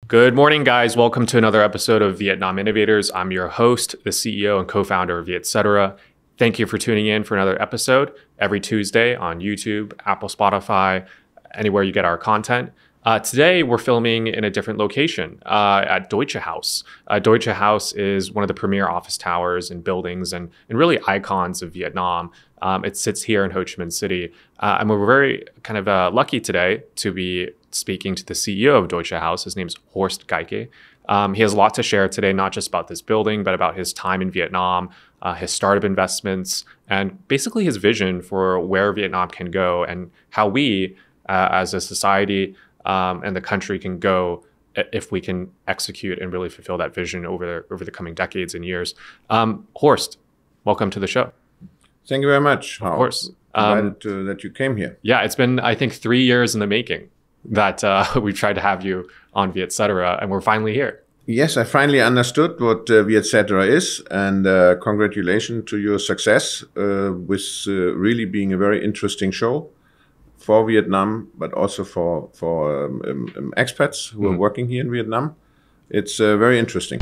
Good morning, guys. Welcome to another episode of Vietnam Innovators. I'm your host, the CEO and co-founder of Vietcetera. Thank you for tuning in for another episode every Tuesday on YouTube, Apple, Spotify, anywhere you get our content. Today, we're filming in a different location at Deutsches Haus. Deutsches Haus is one of the premier office towers and buildings and really icons of Vietnam. It sits here in Ho Chi Minh City. And we're very kind of lucky today to be speaking to the CEO of Deutsches Haus. His name is Horst Geicke. He has a lot to share today, not just about this building, but about his time in Vietnam, his startup investments, and basically his vision for where Vietnam can go and how we, as a society and the country, can go if we can execute and really fulfill that vision over the coming decades and years. Horst, welcome to the show. Thank you very much. Of course. Glad that you came here. Yeah, it's been, I think, 3 years in the making that we've tried to have you on Vietcetera, and we're finally here. Yes, I finally understood what Vietcetera is, and congratulations to your success with really being a very interesting show for Vietnam, but also for expats who are working here in Vietnam. It's very interesting.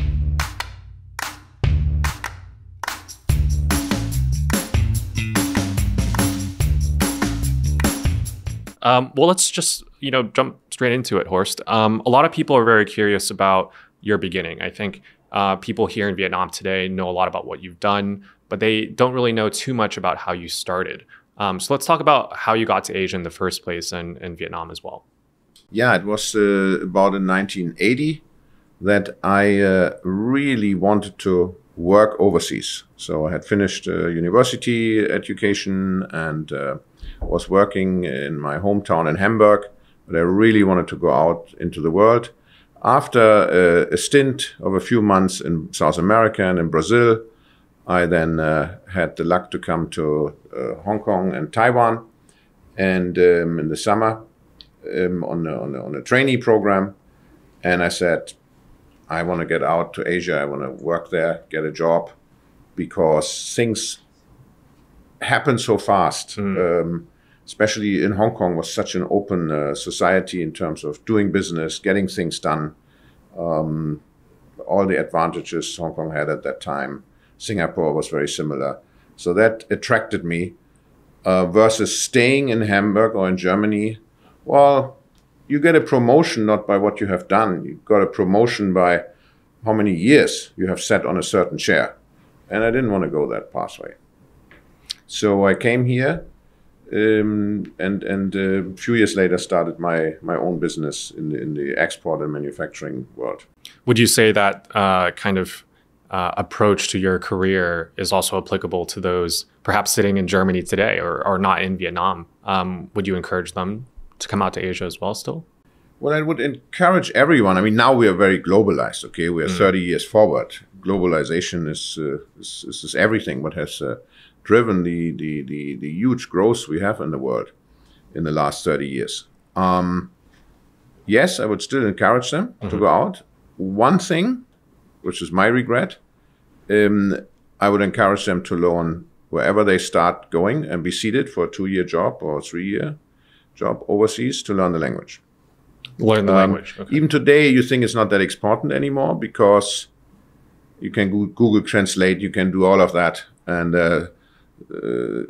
Well, let's just jump straight into it, Horst. A lot of people are very curious about your beginning. I think people here in Vietnam today know a lot about what you've done, but they don't really know too much about how you started. So let's talk about how you got to Asia in the first place and Vietnam as well. Yeah, it was about in 1980 that I really wanted to work overseas. So I had finished university education and was working in my hometown in Hamburg, but I really wanted to go out into the world. After a stint of a few months in South America and in Brazil, I then had the luck to come to Hong Kong and Taiwan, and in the summer on a trainee program. And I said, I want to get out to Asia. I want to work there, get a job, because things happen so fast. Especially in Hong Kong was such an open society in terms of doing business, getting things done. All the advantages Hong Kong had at that time. Singapore was very similar. So that attracted me versus staying in Hamburg or in Germany. Well, you get a promotion not by what you have done. You got a promotion by how many years you have sat on a certain chair. And I didn't want to go that pathway. So I came here and a few years later started my own business in the export and manufacturing world. Would you say that kind of approach to your career is also applicable to those perhaps sitting in Germany today or not in Vietnam? Would you encourage them to come out to Asia as well still? Well, I would encourage everyone. I mean, now we are very globalized, okay? We are 30 years forward. Globalization is everything, what has driven the huge growth we have in the world in the last 30 years. Yes, I would still encourage them to go out. One thing, which is my regret, I would encourage them to learn wherever they start going and be seated for a 2-year job or a 3-year job overseas to learn the language. Learn the language. Okay. Even today, you think it's not that important anymore because you can Google Translate, you can do all of that. And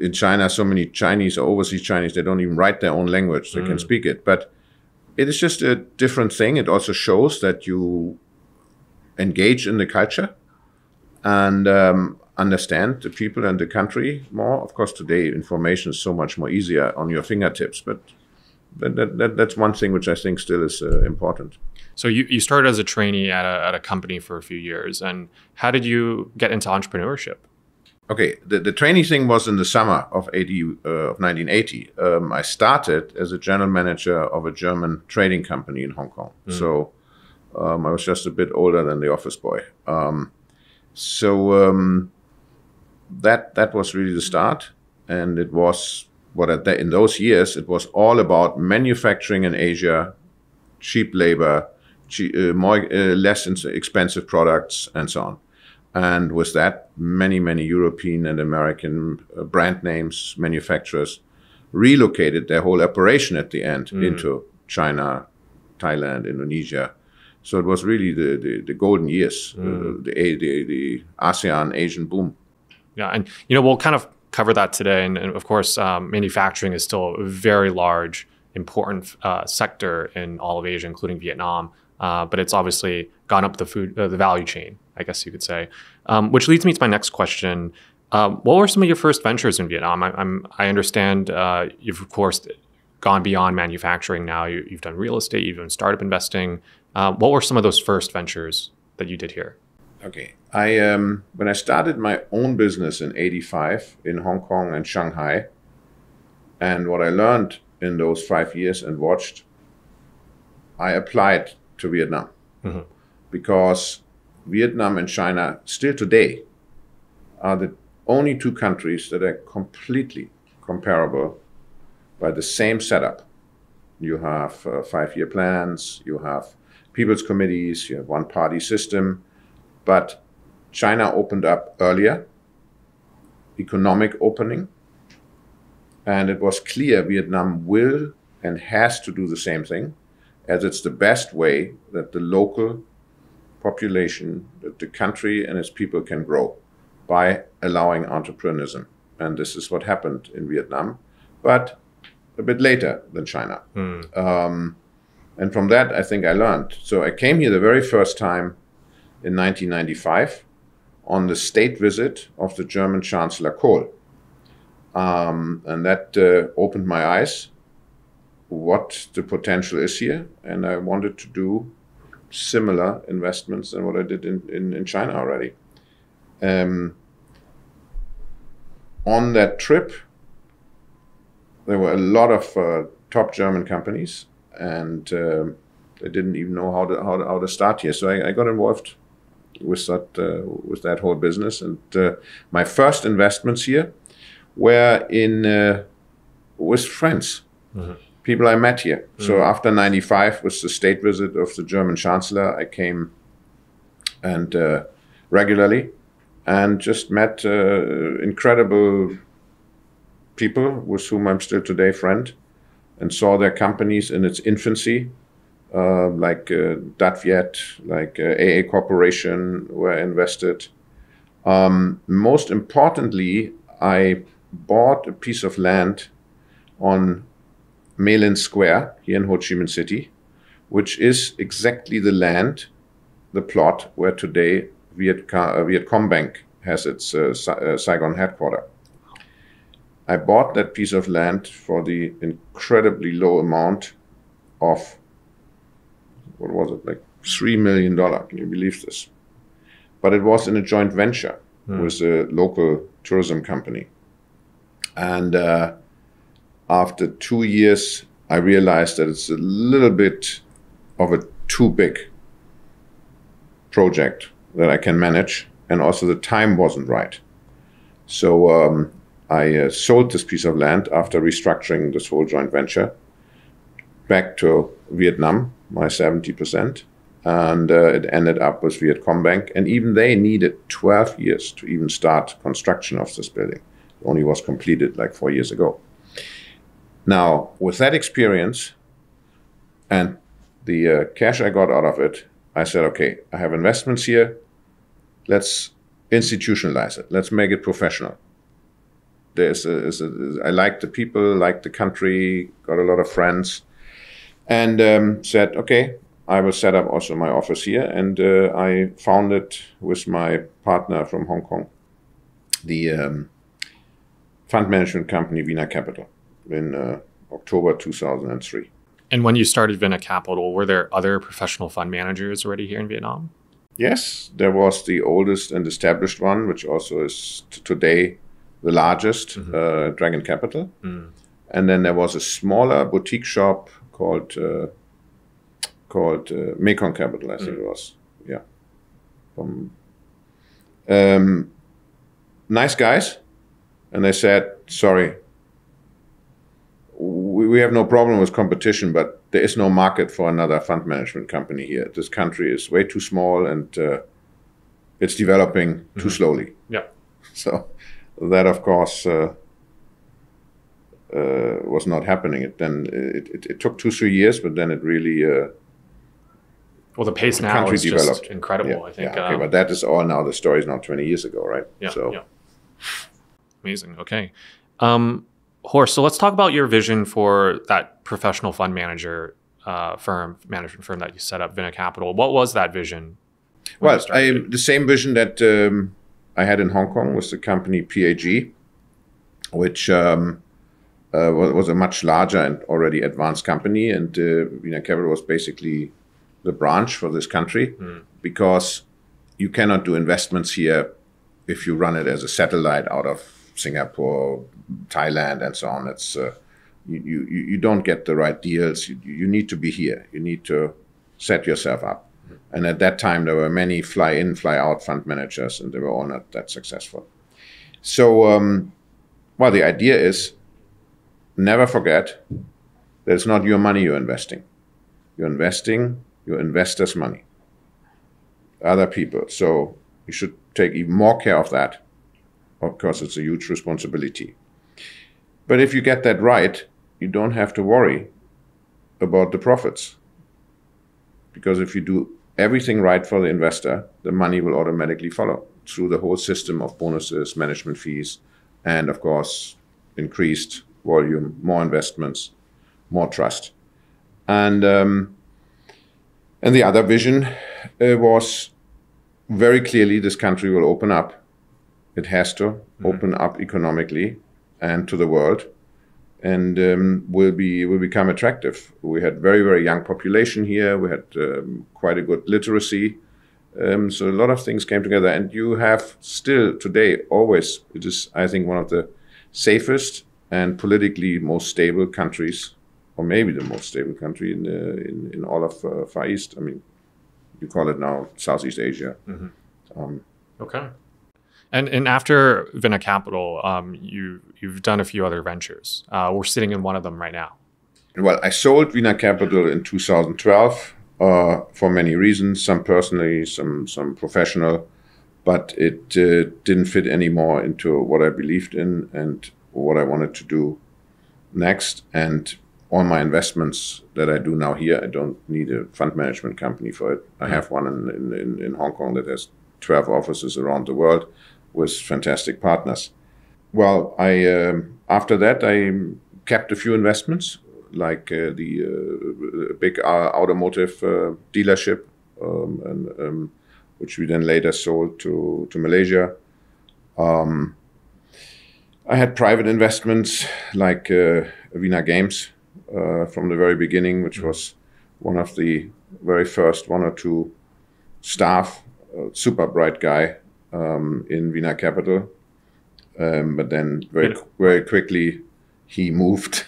in China, so many Chinese or overseas Chinese, they don't even write their own language. They can speak it. But it is just a different thing. It also shows that you engage in the culture and understand the people and the country more. Of course, today information is so much more easier on your fingertips. But that's one thing which I think still is important. So you started as a trainee at a company for a few years. And how did you get into entrepreneurship? Okay, the trainee thing was in the summer of 1980. I started as a general manager of a German trading company in Hong Kong. So I was just a bit older than the office boy. That was really the start. And it was, in those years, it was all about manufacturing in Asia, cheap labor, less expensive products, and so on. And with that, many European and American brand names, manufacturers, relocated their whole operation at the end into China, Thailand, Indonesia. So it was really the golden years, the ASEAN Asian boom. Yeah, and we'll kind of cover that today. And of course, manufacturing is still a very large, important sector in all of Asia, including Vietnam. But it's obviously gone up the value chain, I guess you could say. Which leads me to my next question. What were some of your first ventures in Vietnam? I understand you've, of course, gone beyond manufacturing now. You've done real estate, you've done startup investing. What were some of those first ventures that you did here? Okay. When I started my own business in '85 in Hong Kong and Shanghai, and what I learned in those 5 years and watched, I applied to Vietnam. Because Vietnam and China still today are the only two countries that are completely comparable by the same setup. You have 5-year plans, you have people's committees, you have one-party system, but China opened up earlier, economic opening, and it was clear Vietnam will and has to do the same thing, as it's the best way that the local population, that the country and its people can grow by allowing entrepreneurism. And this is what happened in Vietnam, but a bit later than China. And from that, I think I learned. So I came here the very first time in 1995 on the state visit of the German Chancellor Kohl. And that opened my eyes what the potential is here. And I wanted to do similar investments than what I did in China already. On that trip, there were a lot of top German companies, and they didn't even know how to start here. So I got involved with that whole business. And my first investments here were with friends, people I met here. So after '95, with the state visit of the German Chancellor, I came and regularly and just met incredible people with whom I'm still today friend, and saw their companies in its infancy, like Dat Viet, like AA Corporation were invested. Most importantly, I bought a piece of land on Mê Linh Square here in Ho Chi Minh City, which is exactly the land, the plot where today Vietcombank has its Saigon headquarters. I bought that piece of land for the incredibly low amount of, what was it, like $3 million. Can you believe this? But it was in a joint venture with a local tourism company. And after 2 years, I realized that it's a little bit of a too big project that I can manage. And also the time wasn't right. So I sold this piece of land after restructuring this whole joint venture back to Vietnam, my 70%. And it ended up with Vietcombank. And even they needed 12 years to even start construction of this building. It only was completed like 4 years ago. Now, with that experience and the cash I got out of it, I said, okay, I have investments here. Let's institutionalize it. Let's make it professional. I like the people, like the country, got a lot of friends, and said, okay, I will set up also my office here. And I founded with my partner from Hong Kong, the fund management company VinaCapital in October 2003. And when you started VinaCapital, were there other professional fund managers already here in Vietnam? Yes, there was the oldest and established one, which also is today the largest, Dragon Capital. And then there was a smaller boutique shop called Mekong Capital, I think it was. Yeah. Nice guys. And they said, sorry, we have no problem with competition, but there is no market for another fund management company here. This country is way too small, and it's developing too slowly. Yeah. So that, of course, was not happening. It took 2-3 years, but then it really Well, the pace now country is developed. just incredible. Yeah, I think. yeah, okay, but that is all now. The story is now 20 years ago, right? Yeah. So. Yeah. Amazing. Okay. Horst, so let's talk about your vision for that professional fund management firm that you set up, VinaCapital. What was that vision? Well, the same vision that I had in Hong Kong was the company PAG, which was a much larger and already advanced company. And VinaCapital was basically the branch for this country because you cannot do investments here if you run it as a satellite out of Singapore, Thailand, and so on. It's you don't get the right deals. You need to be here. You need to set yourself up. And at that time, there were many fly-in, fly-out fund managers, and they were all not that successful. So, well, the idea is never forget that it's not your money you're investing. You're investing your investors' money, other people. So you should take even more care of that. Of course, it's a huge responsibility. But if you get that right, you don't have to worry about the profits. Because if you do everything right for the investor, the money will automatically follow through the whole system of bonuses, management fees, and of course, increased volume, more investments, more trust. And the other vision was very clearly this country will open up. It has to open up economically and to the world, and will become attractive. We had very, very young population here. We had quite a good literacy. So a lot of things came together, and you have still today always, it is, I think, one of the safest and politically most stable countries, or maybe the most stable country in all of Far East. I mean, you call it now Southeast Asia. Okay. And after VinaCapital, you've done a few other ventures. We're sitting in one of them right now. Well, I sold VinaCapital in 2012 for many reasons, some personally, some professional, but it didn't fit anymore into what I believed in and what I wanted to do next. And all my investments that I do now here, I don't need a fund management company for it. I have one in Hong Kong that has 12 offices around the world with fantastic partners. Well, after that, I kept a few investments, like the big automotive dealership, which we then later sold to Malaysia. I had private investments like Vina Games from the very beginning, which was one of the very first one or two staff, super bright guy in VinaCapital. But then very quickly he moved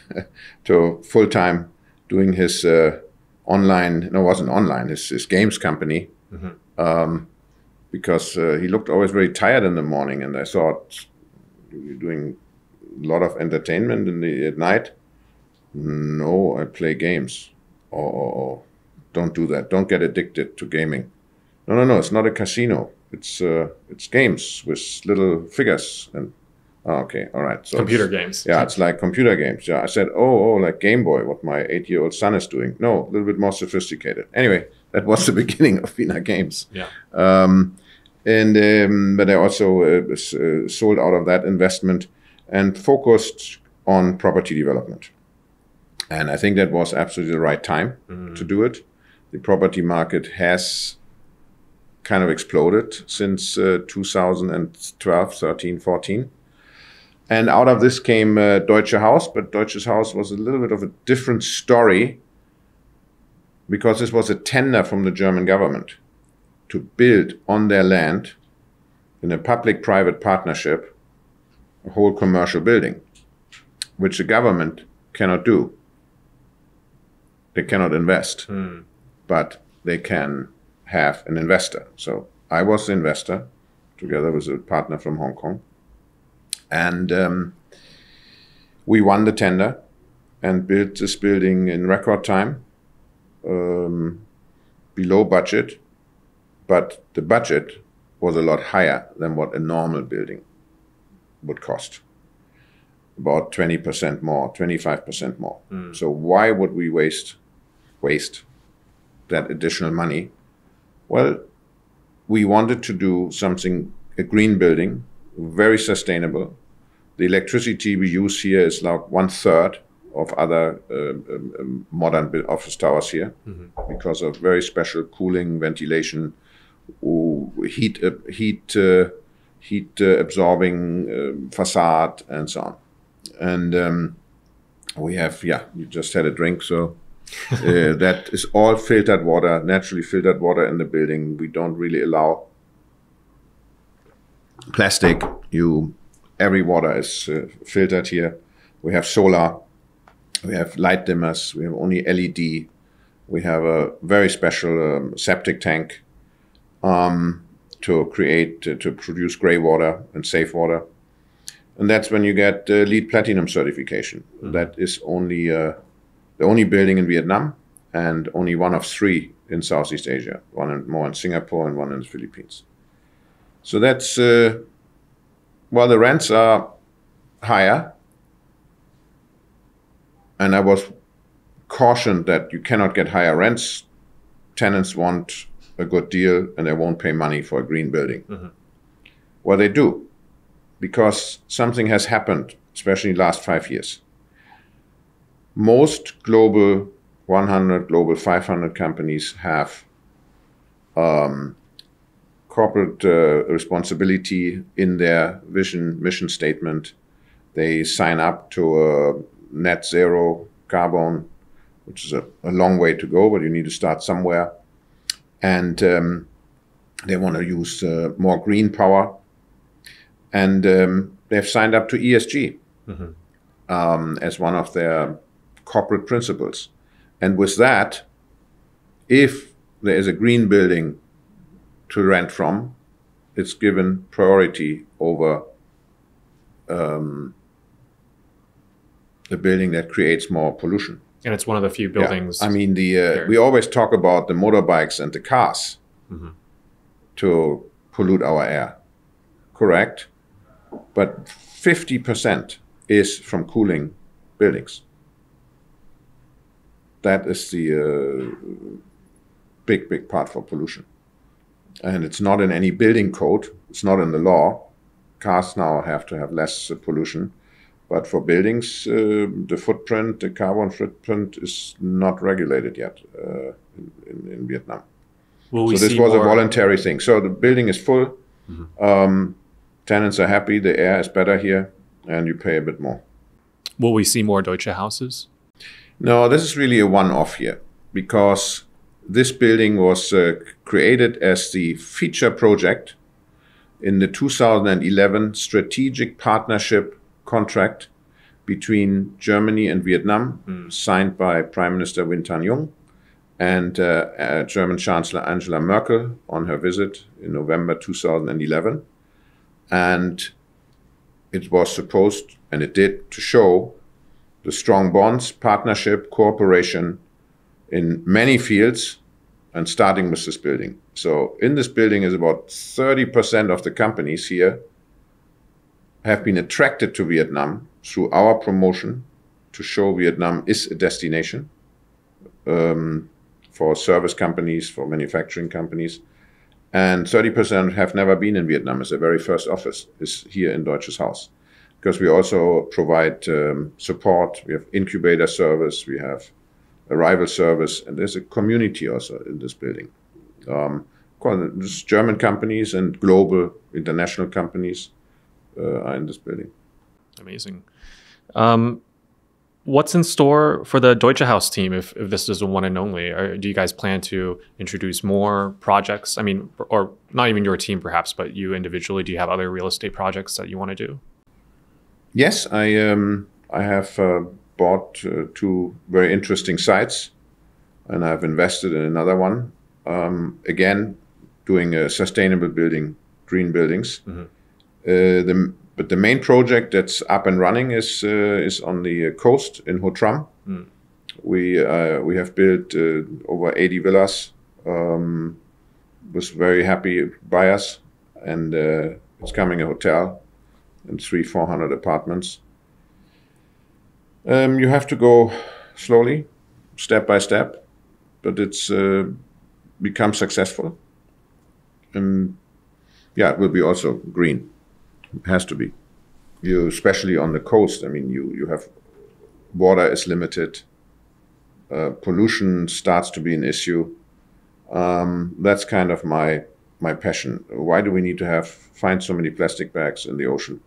to full-time doing his online, no, it wasn't online, his games company, because he looked always very tired in the morning, and I thought, you're doing a lot of entertainment at night? No, I play games. Oh, don't do that. Don't get addicted to gaming. No, it's not a casino. It's games with little figures and okay, all right. So computer games. Yeah, it's like computer games. Yeah, I said, oh, like Game Boy, what my 8-year-old son is doing. No, a little bit more sophisticated. Anyway, that was the beginning of Vina Games. Yeah. But I also sold out of that investment and focused on property development. And I think that was absolutely the right time to do it. The property market has kind of exploded since 2012, 13, 14. And out of this came Deutsches Haus, but Deutsches Haus was a little bit of a different story because this was a tender from the German government to build on their land in a public-private partnership a whole commercial building, which the government cannot do. They cannot invest, but they can have an investor. So I was the investor together with a partner from Hong Kong. And we won the tender and built this building in record time, below budget. But the budget was a lot higher than what a normal building would cost. About 20% more, 25% more. So why would we waste that additional money Well, we wanted to do something, a green building, very sustainable. The electricity we use here is like 1/3 of other modern office towers here, because of very special cooling, ventilation, heat absorbing facade, and so on. And we have, you just had a drink, so that is all filtered water, naturally filtered water in the building. We don't really allow plastic. Every water is filtered here. We have solar, we have light dimmers, we have only LED. We have a very special septic tank to produce gray water and safe water. And that's when you get LEED Platinum certification. That is only the only building in Vietnam and only one of 3 in Southeast Asia, more in Singapore and one in the Philippines. So that's, the rents are higher. And I was cautioned that you cannot get higher rents. Tenants want a good deal and they won't pay money for a green building. Well, they do, because something has happened, especially in the last 5 years. Most global 100, global 500 companies have corporate responsibility in their mission statement. They sign up to a net zero carbon, which is a long way to go, but you need to start somewhere. And they want to use more green power. And they've signed up to ESG as one of their corporate principles. And with that, if there is a green building to rent from, it's given priority over the building that creates more pollution. And it's one of the few buildings. I mean, we always talk about the motorbikes and the cars to pollute our air. Correct. But 50% is from cooling buildings. That is the big part for pollution. And it's not in any building code. It's not in the law. Cars now have to have less pollution. But for buildings, the carbon footprint is not regulated yet in Vietnam. So this was a voluntary thing. So the building is full. Tenants are happy. The air is better here. And you pay a bit more. Will we see more Deutsche Houses? No, this is really a one-off here, because this building was created as the feature project in the 2011 strategic partnership contract between Germany and Vietnam, signed by Prime Minister Win Tan-Yong and German Chancellor Angela Merkel on her visit in November 2011. And it was supposed, and it did, to show the strong bonds, partnership, cooperation in many fields, and starting with this building. So in this building is about 30% of the companies here have been attracted to Vietnam through our promotion to show Vietnam is a destination for service companies, for manufacturing companies. And 30% have never been in Vietnam. It's their very first office is here in Deutsches Haus. Because we also provide support. We have incubator service, we have arrival service, and there's a community also in this building. There's German companies and global international companies are in this building. Amazing. What's in store for the Deutsche Haus team if this is a one and only? Or do you guys plan to introduce more projects? I mean, or not even your team perhaps, but you individually, do you have other real estate projects that you want to do? Yes, I have bought 2 very interesting sites, and I've invested in another one. Again, doing a sustainable building, green buildings. But the main project that's up and running is on the coast in Ho Tram. We have built over 80 villas with very happy buyers, and it's coming a hotel and 300-400 apartments. You have to go slowly, step by step, but it's become successful. And yeah, it will be also green. It has to be. Especially on the coast, I mean, you have water is limited. Pollution starts to be an issue. That's kind of my passion. Why do we need to find so many plastic bags in the ocean?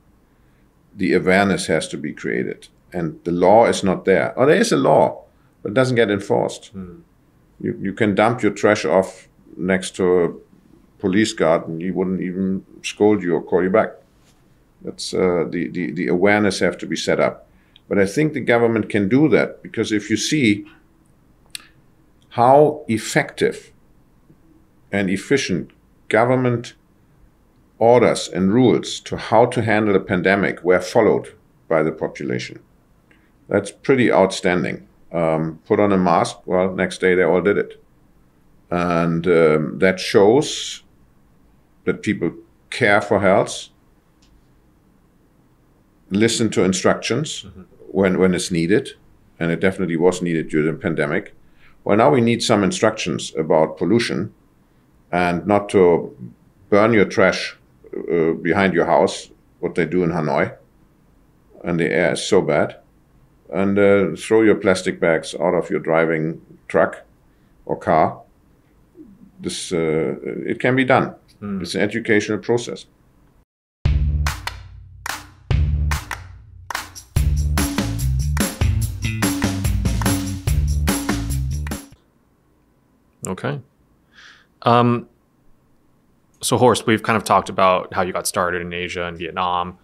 The awareness has to be created, and the law is not there. Or there is a law, but it doesn't get enforced. You can dump your trash off next to a police guard, and he wouldn't even scold you or call you back. That's the awareness have to be set up. But I think the government can do that, because if you see how effective and efficient government orders and rules to how to handle a pandemic were followed by the population, that's pretty outstanding. Put on a mask, well, next day they all did it. And that shows that people care for health, listen to instructions when it's needed, and it definitely was needed during the pandemic. Well, now we need some instructions about pollution, and not to burn your trash behind your house, what they do in Hanoi, and the air is so bad, and throw your plastic bags out of your driving truck or car. This it can be done. It's an educational process. Okay. So Horst, we've kind of talked about how you got started in Asia and Vietnam,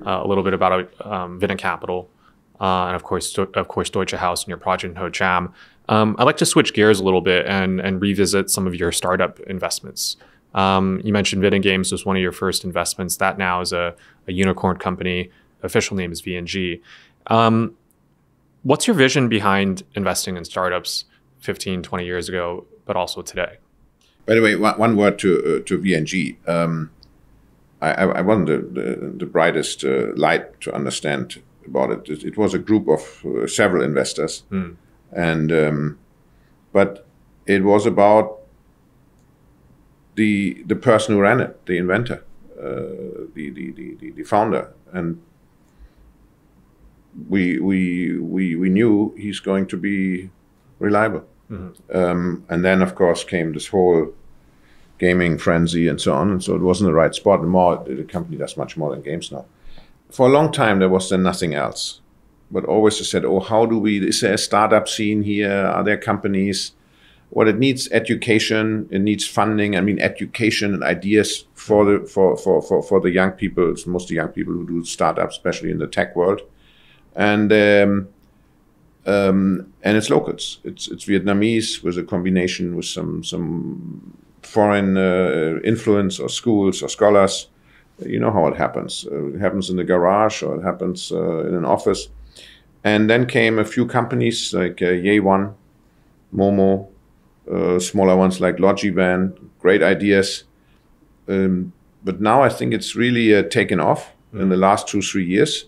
a little bit about VinaCapital, and of course Deutsches Haus and your project in Ho Cham. I'd like to switch gears a little bit and revisit some of your startup investments. You mentioned VinaGames was one of your first investments. That now is a unicorn company. Official name is VNG. What's your vision behind investing in startups 15, 20 years ago, but also today? By the way, one word to VNG. I wasn't the brightest light to understand about it. It was a group of several investors, and but it was about the person who ran it, the inventor, the founder, and we knew he's going to be reliable. And then, of course, came this whole gaming frenzy and so on, and so it wasn't the right spot. And the company does much more than games now. For a long time, there was then nothing else, but always said, "Oh, how do we? Is there a startup scene here? Are there companies?" Well, it needs education. It needs funding. I mean, education and ideas for the young people. It's mostly young people who do startups, especially in the tech world, and it's locals. It's Vietnamese with a combination with some foreign influence, or schools or scholars. You know how it happens. It happens in the garage, or it happens in an office. And then came a few companies like Ye1, Momo, smaller ones like Logivan, great ideas. But now I think it's really taken off in the last 2-3 years.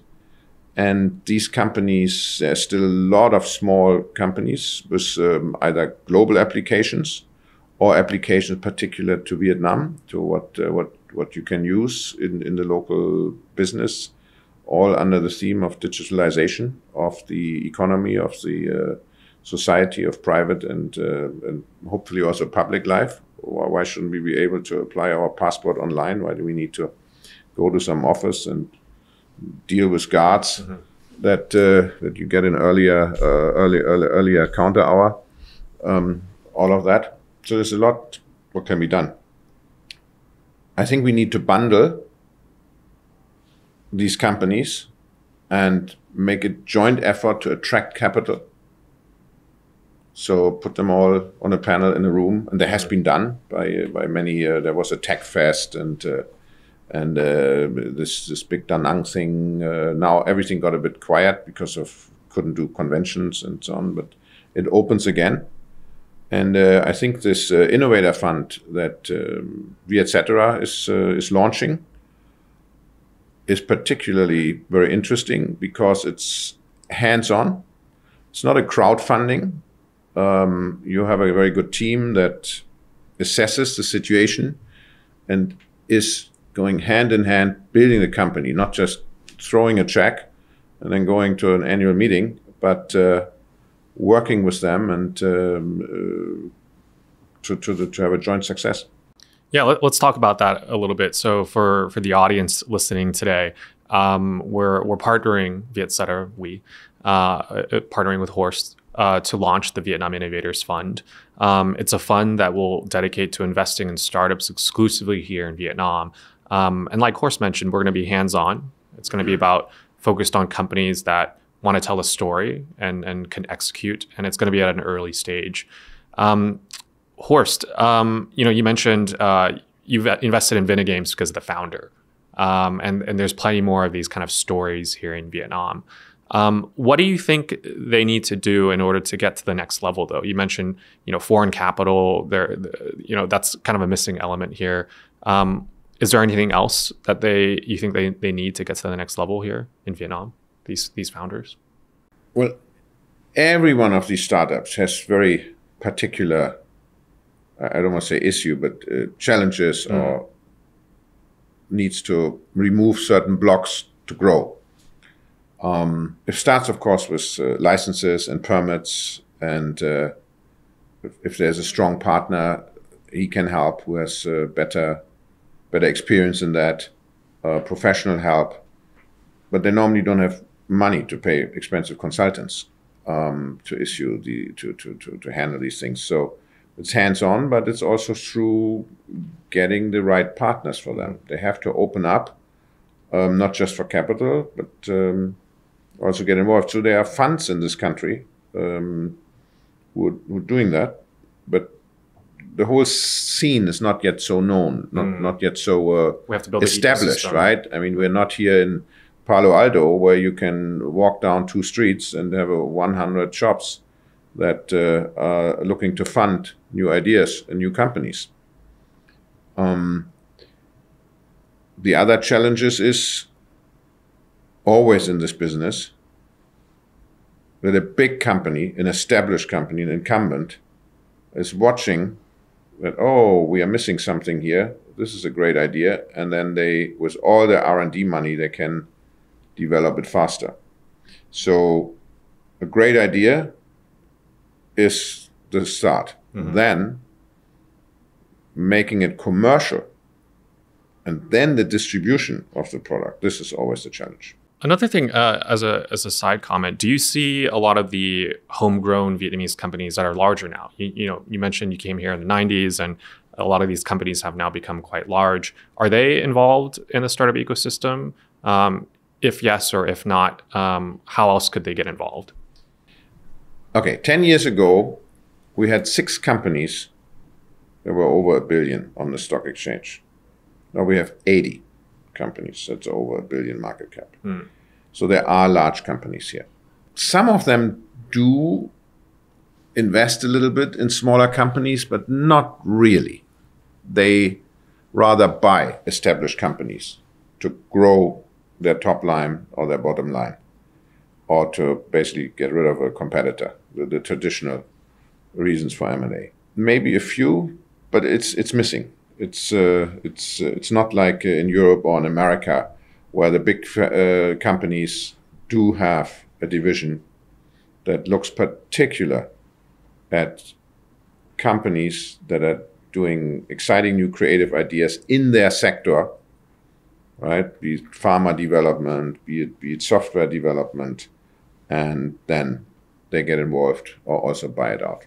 And these companies, there's still a lot of small companies with either global applications or applications particular to Vietnam, to what you can use in the local business, all under the theme of digitalization of the economy, of the society, of private and hopefully also public life. Why shouldn't we be able to apply our passport online? Why do we need to go to some office and deal with guards that you get an earlier counter hour? All of that. So there's a lot what can be done. I think we need to bundle these companies and make a joint effort to attract capital. So put them all on a panel in a room, and that has been done by many. There was a tech fest and this big Da Nang thing. Now everything got a bit quiet because of couldn't do conventions and so on, but it opens again. And I think this innovator fund that Vietcetera is launching is particularly very interesting because it's hands-on. It's not a crowdfunding. You have a very good team that assesses the situation and is going hand in hand building the company, not just throwing a check and then going to an annual meeting, but working with them and to have a joint success. Yeah, let's talk about that a little bit. So for the audience listening today, we're partnering, Vietcetera, partnering with Horst to launch the Vietnam Innovators Fund. It's a fund that will dedicate to investing in startups exclusively here in Vietnam. And like Horst mentioned, we're going to be hands-on. It's going to be about focused on companies that want to tell a story and can execute, and it's going to be at an early stage. Horst, you mentioned you've invested in VinaGames because of the founder, and there's plenty more of these kind of stories here in Vietnam. What do you think they need to do in order to get to the next level, though? You mentioned, foreign capital. That's kind of a missing element here. Is there anything else that you think they need to get to the next level here in Vietnam? These founders? Well, every one of these startups has very particular, I don't want to say issue, but challenges or needs to remove certain blocks to grow. It starts, of course, with licenses and permits, and if there's a strong partner, he can help who has better experience in that, professional help, but they normally don't have money to pay expensive consultants to handle these things. So it's hands-on, but it's also through getting the right partners for them. They have to open up, not just for capital, but also get involved. So there are funds in this country who are doing that, but the whole scene is not yet so known, not yet so we have to build established, right? I mean, we're not here in Palo Alto where you can walk down 2 streets and have 100 shops that are looking to fund new ideas and new companies. The other challenges is always in this business that a big company, an established company, an incumbent, is watching that, we are missing something here. This is a great idea. And then they, with all their R&D money, they can develop it faster. So a great idea is the start. Mm-hmm. Then making it commercial, and then the distribution of the product. This is always the challenge. Another thing, as a side comment, do you see a lot of the homegrown Vietnamese companies that are larger now? You mentioned you came here in the 90s, and a lot of these companies have now become quite large. Are they involved in the startup ecosystem? If yes, or if not, how else could they get involved? Okay, 10 years ago, we had 6 companies that were over $1 billion on the stock exchange. Now we have 80 companies that's over $1 billion market cap. So there are large companies here. Some of them do invest a little bit in smaller companies, but not really. They rather buy established companies to grow their top line or their bottom line, or to basically get rid of a competitor, the traditional reasons for M&A. Maybe a few, but it's missing. It's not like in Europe or in America, where the big companies do have a division that looks particular at companies that are doing exciting new creative ideas in their sector, right? Be it pharma development, be it software development, and then they get involved or also buy it out.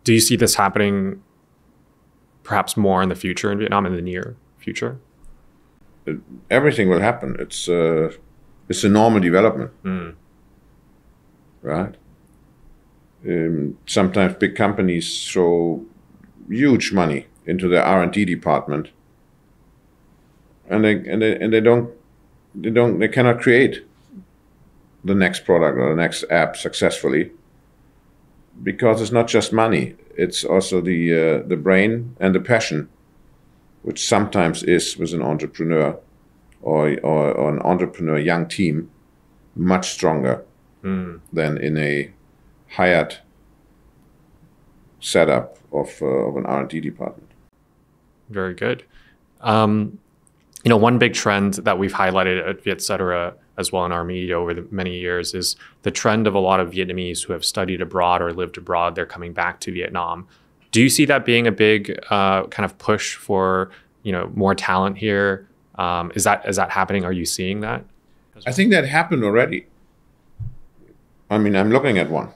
Do you see this happening perhaps more in the future in Vietnam, in the near future? Everything will happen. It's a normal development, right? Sometimes big companies throw huge money into their R&D department, and they cannot create the next product or the next app successfully, because it's not just money. It's also the brain and the passion, which sometimes is with an entrepreneur or an entrepreneur young team much stronger than in a hired setup of an R&D department. Very good. One big trend that we've highlighted at Vietcetera as well in our media over the many years is the trend of a lot of Vietnamese who have studied abroad or lived abroad. They're coming back to Vietnam. Do you see that being a big kind of push for more talent here? Is that happening? Are you seeing that? I think that happened already. I mean, I'm looking at one.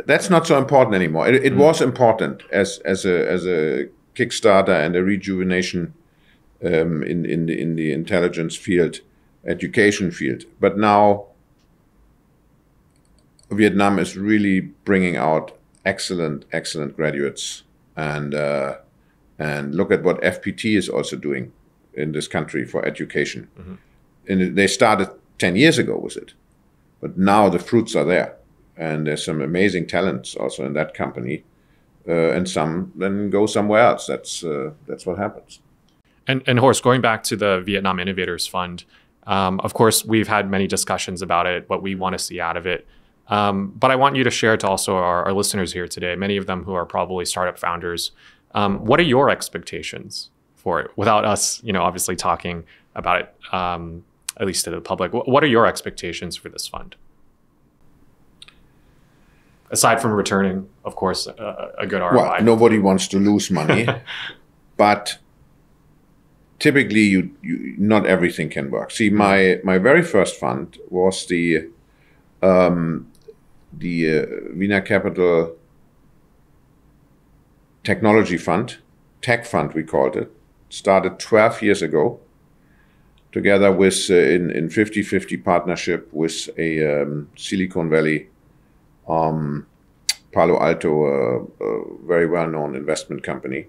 That's not so important anymore. It was important as a Kickstarter and a rejuvenation in the intelligence field, education field. But now Vietnam is really bringing out excellent graduates, and look at what FPT is also doing in this country for education. Mm-hmm. And they started 10 years ago with it, but now the fruits are there, and there's some amazing talents also in that company, and some then go somewhere else. That's what happens. And Horst, going back to the Vietnam Innovators Fund, of course, we've had many discussions about it, what we want to see out of it. But I want you to share to also our listeners here today, many of them who are probably startup founders. What are your expectations for it? Without us, obviously talking about it, at least to the public, what are your expectations for this fund? Aside from returning, of course, a good ROI. Well, nobody wants to lose money, but typically, you not everything can work. See, my very first fund was the VinaCapital Technology Fund, Tech Fund we called it. Started 12 years ago, together with in 50-50 partnership with a Silicon Valley, Palo Alto, very well-known investment company,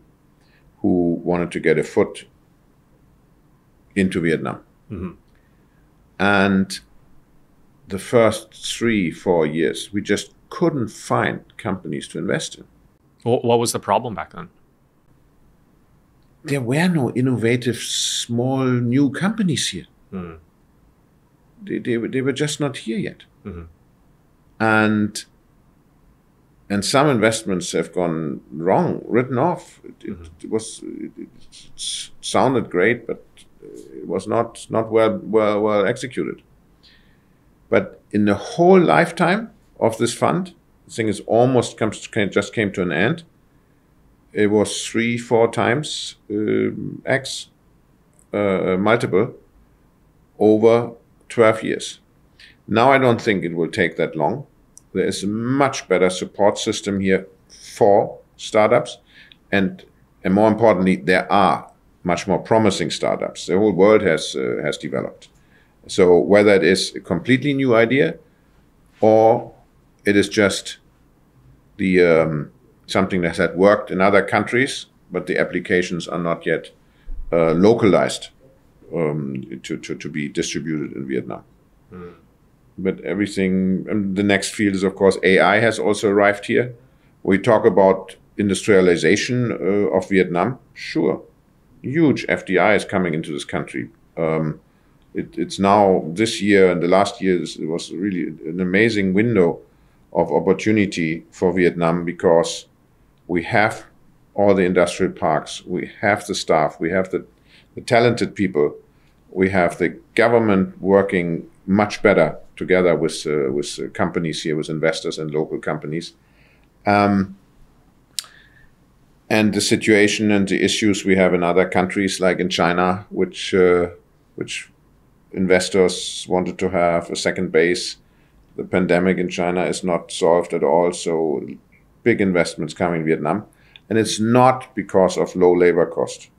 who wanted to get a foot into Vietnam. Mm-hmm. And the first 3-4 years, we just couldn't find companies to invest in. What was the problem back then? There were no innovative, small, new companies here. Mm. They were just not here yet. Mm-hmm. And some investments have gone wrong, written off. It sounded great, but it was not well executed. But in the whole lifetime of this fund, the thing is just came to an end. It was 3-4 times X multiple over 12 years. Now I don't think it will take that long. There is a much better support system here for startups, and more importantly, there are much more promising startups. The whole world has developed. So whether it is a completely new idea, or it is just the something that had worked in other countries, but the applications are not yet localized to be distributed in Vietnam. Mm. But everything, the next field is, of course, AI has also arrived here. We talk about industrialization of Vietnam. Sure, huge FDI is coming into this country. It's now, this year and the last year, it was really an amazing window of opportunity for Vietnam, because we have all the industrial parks, we have the staff, we have the talented people, we have the government working much better together with companies here, with investors and local companies. And the situation and the issues we have in other countries, like in China, which investors wanted to have a second base. The pandemic in China is not solved at all, so big investments coming in Vietnam. And it's not because of low labor cost.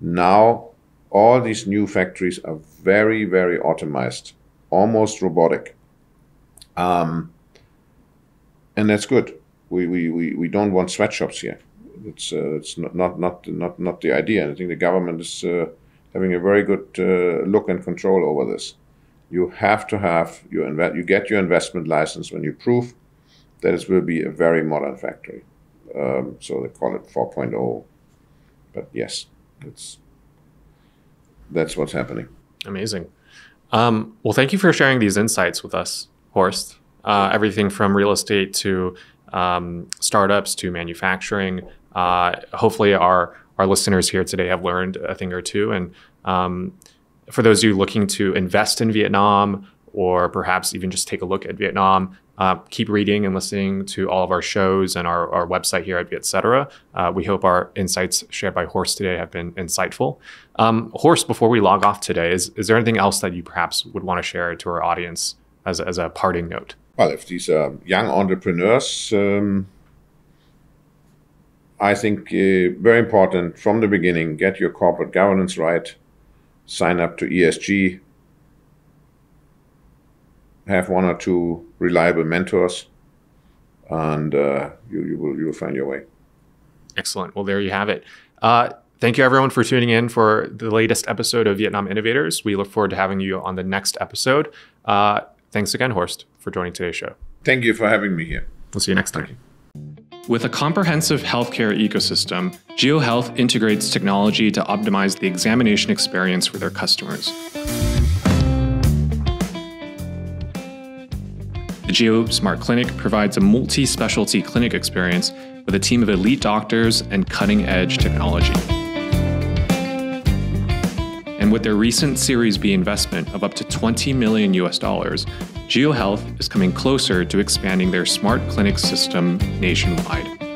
Now, all these new factories are very, very automized, almost robotic. And that's good. We don't want sweatshops here. It's not the idea. I think the government is having a very good look and control over this. You have to have you get your investment license when you prove that it will be a very modern factory. So they call it 4.0. But yes, that's what's happening. Amazing. Well, thank you for sharing these insights with us, Horst. Everything from real estate to startups to manufacturing. Hopefully our listeners here today have learned a thing or two. And for those of you looking to invest in Vietnam, or perhaps even just take a look at Vietnam, keep reading and listening to all of our shows and our website here at Vietcetera. We hope our insights shared by Horst today have been insightful. Horst, before we log off today, is there anything else that you perhaps would want to share to our audience as a parting note? Well, if these are young entrepreneurs, I think very important from the beginning, get your corporate governance right, sign up to ESG, have one or two reliable mentors, and you will find your way. Excellent. Well, there you have it. Thank you, everyone, for tuning in for the latest episode of Vietnam Innovators. We look forward to having you on the next episode. Thanks again, Horst, for joining today's show. Thank you for having me here. We'll see you next time. With a comprehensive healthcare ecosystem, GeoHealth integrates technology to optimize the examination experience for their customers. The Geo Smart Clinic provides a multi-specialty clinic experience with a team of elite doctors and cutting-edge technology. And with their recent Series B investment of up to $20 million, GeoHealth is coming closer to expanding their smart clinic system nationwide.